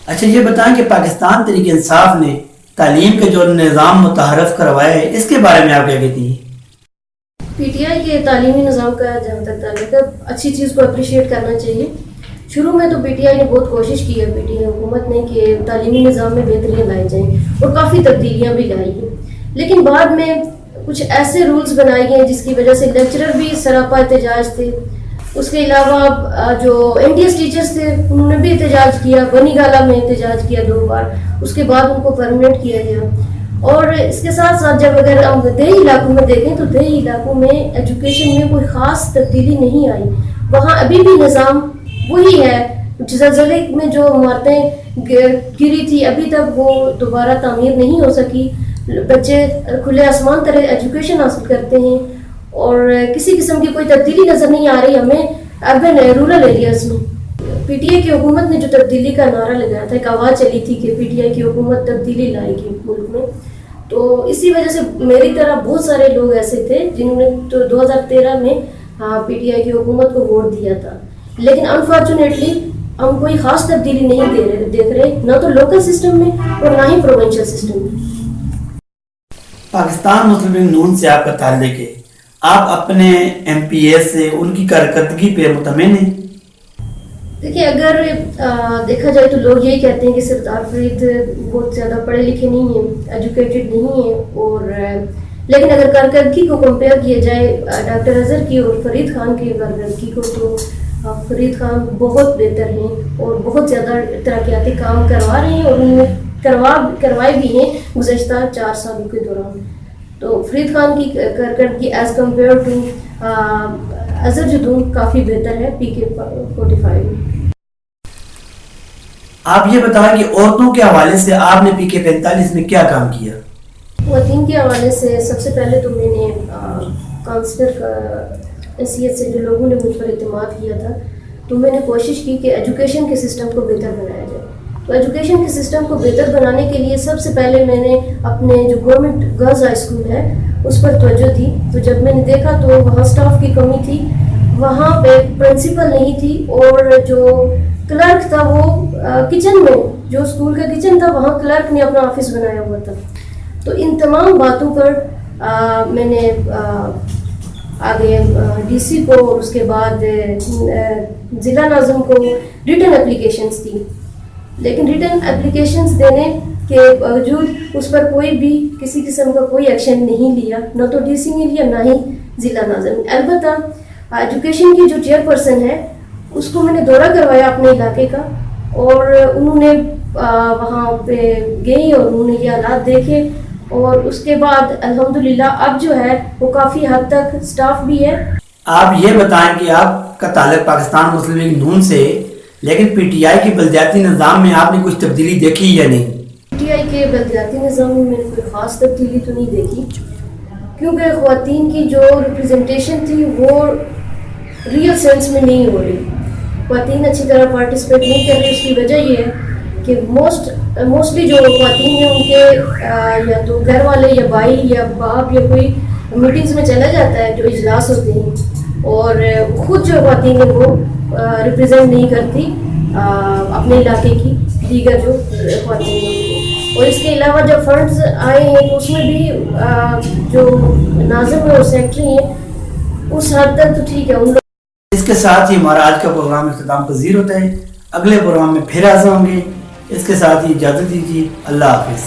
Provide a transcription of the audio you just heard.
اچھا یہ بتائیں کہ پاکستان تحریک انصاف نے تعلیم کا جو نظام متعارف کروایا ہے اس کے بارے میں آپ کیا کہتی ہیں؟ پی ٹی آئی کے تعلیمی نظام کا جہاں تک تعلق ہے اچھی چیز کو اپریشیٹ کرنا چاہیے. شروع میں تو پی ٹی آئی نے بہت کوشش کی ہے، پی ٹی آئی حکومت نے، کہ تعلیمی نظام میں بہتریاں لائی جائیں اور کافی تبدیلیاں بھی لائی ہیں. لیکن بعد میں کچھ ایسے رولز بنائے گئے ہیں جس کی وجہ سے لیکچرر بھی سراپا احتجاج تھے. اس کے علاوہ جو این ڈی ایس ٹیچرز تھے انہوں نے بھی احتجاج کیا، بنی گالا میں احتجاج کیا 2 بار، اس کے بعد ان کو پرمنٹ کیا گیا. اور اس کے ساتھ ساتھ جب اگر ہم دیہی علاقوں میں دیکھیں تو دیہی علاقوں میں ایجوکیشن میں کوئی خاص تبدیلی نہیں آئی. وہاں ابھی بھی نظام وہی ہے. زلزلے میں جو عمارتیں گری تھی ابھی تک وہ دوبارہ تعمیر نہیں ہو سکی. بچے کھلے آسمان طرح ایجوکیشن حاصل کرتے ہیں اور کسی قسم کی کوئی تبدیلی نظر نہیں آ رہی ہمیں اربن رورل ایریاز میں. پی ٹی آئی کی حکومت نے جو تبدیلی کا نعرہ لگایا تھا، ایک آواز چلی تھی کہ پی ٹی آئی کی حکومت تبدیلی لائے گی ملک میں، تو اسی وجہ سے میری طرح بہت سارے لوگ ایسے تھے جنہوں نے 2013 میں پی ٹی آئی کی حکومت کو ووٹ دیا تھا. لیکن انفارچونیٹلی ہم کوئی خاص تبدیلی نہیں دیکھ رہے، نہ تو لوکل سسٹم میں اور نہ ہی پروونشل سسٹم میں. پاکستان مسلم لیگ نون سے آپ کا تعلق ہے، آپ اپنے ایم پی اے سے ان کی کارکردگی پہ مطمئن ہیں؟ دیکھیے اگر دیکھا جائے تو لوگ یہی کہتے ہیں کہ سردار فرید بہت زیادہ پڑھے لکھے نہیں ہیں، ایجوکیٹڈ نہیں ہیں، اور لیکن اگر کارکردگی کو کمپیئر کیا جائے ڈاکٹر اظہر کی اور فرید خان کی کارکردگی کو تو فرید خان بہت بہتر ہیں اور بہت زیادہ ترقیاتی کام کروا رہے ہیں اور ان میں کروائے بھی ہیں گزشتہ 4 سالوں کے دوران. تو فرید خان کی کارکردگی is compare to Azhar Jadoon کافی بہتر ہے پی کے 45 میں. آپ یہ بتائیں کہ عورتوں کے حوالے سے آپ نے پی کے 45 میں کیا کام کیا؟ خواتین کے حوالے سے سب سے پہلے تو میں نے کانسلر کا حیثیت سے جو لوگوں نے مجھ پر اعتماد کیا تھا تو میں نے کوشش کی کہ ایجوکیشن کے سسٹم کو بہتر بنایا جائے. تو ایجوکیشن کے سسٹم کو بہتر بنانے کے لیے سب سے پہلے میں نے اپنے جو گورنمنٹ گرلز ہائی اسکول ہے اس پر توجہ دی. تو جب میں نے دیکھا تو وہاں سٹاف کی کمی تھی، وہاں پہ پرنسپل نہیں تھی اور جو کلرک تھا وہ کچن میں، جو اسکول کا کچن تھا وہاں کلرک نے اپنا آفس بنایا ہوا تھا. تو ان تمام باتوں پر میں نے آگے ڈی سی کو اور اس کے بعد ضلع ناظم کو ریٹن اپلیکیشنز دی. لیکن ریٹن اپلیکیشنز دینے کے باوجود اس پر کوئی بھی کسی قسم کا کوئی ایکشن نہیں لیا، نہ تو ڈی سی نے لیا نہ ہی ضلع ناظم. البتہ ایجوکیشن کی جو چیئر پرسن ہے اس کو میں نے دورہ کروایا اپنے علاقے کا اور انہوں نے وہاں پہ گئی اور انہوں نے یہ حالات دیکھے اور اس کے بعد الحمدللہ اب جو ہے وہ کافی حد تک سٹاف بھی ہے. آپ یہ بتائیں کہ آپ کا تعلق پاکستان مسلم لیگ نون سے، لیکن پی ٹی آئی کے بلدیاتی نظام میں آپ نے کچھ تبدیلی دیکھی یا نہیں؟ پی ٹی آئی کے بلدیاتی نظام میں میں نے کوئی خاص تبدیلی تو نہیں دیکھی، کیونکہ خواتین کی جو ریپرزنٹیشن تھی وہ ریئل سینس میں نہیں ہو رہی. خواتین اچھی طرح پارٹیسپیٹ نہیں کر رہی. اس کی وجہ یہ ہے کہ موسٹلی جو خواتین ہیں ان کے یا تو گھر والے یا بھائی یا باپ یا کوئی میٹنگز میں چلا جاتا ہے جو اجلاس ہوتے ہیں، اور خود جو خواتین ہیں وہ ریپرزینٹ نہیں کرتی اپنے علاقے کی دیگر جو خواتین ہیں. اور اس کے علاوہ جب فنڈز آئے ہیں تو اس میں بھی جو ناظم اور سیکٹری ہیں اس حد تک تو ٹھیک ہے ان لوگ. اس کے ساتھ ہی ہمارا آج کا پروگرام اختتام پذیر ہوتا ہے. اگلے پروگرام میں پھر حاضر ہوں گے. اس کے ساتھ ہی اجازت دیجیے. اللہ حافظ.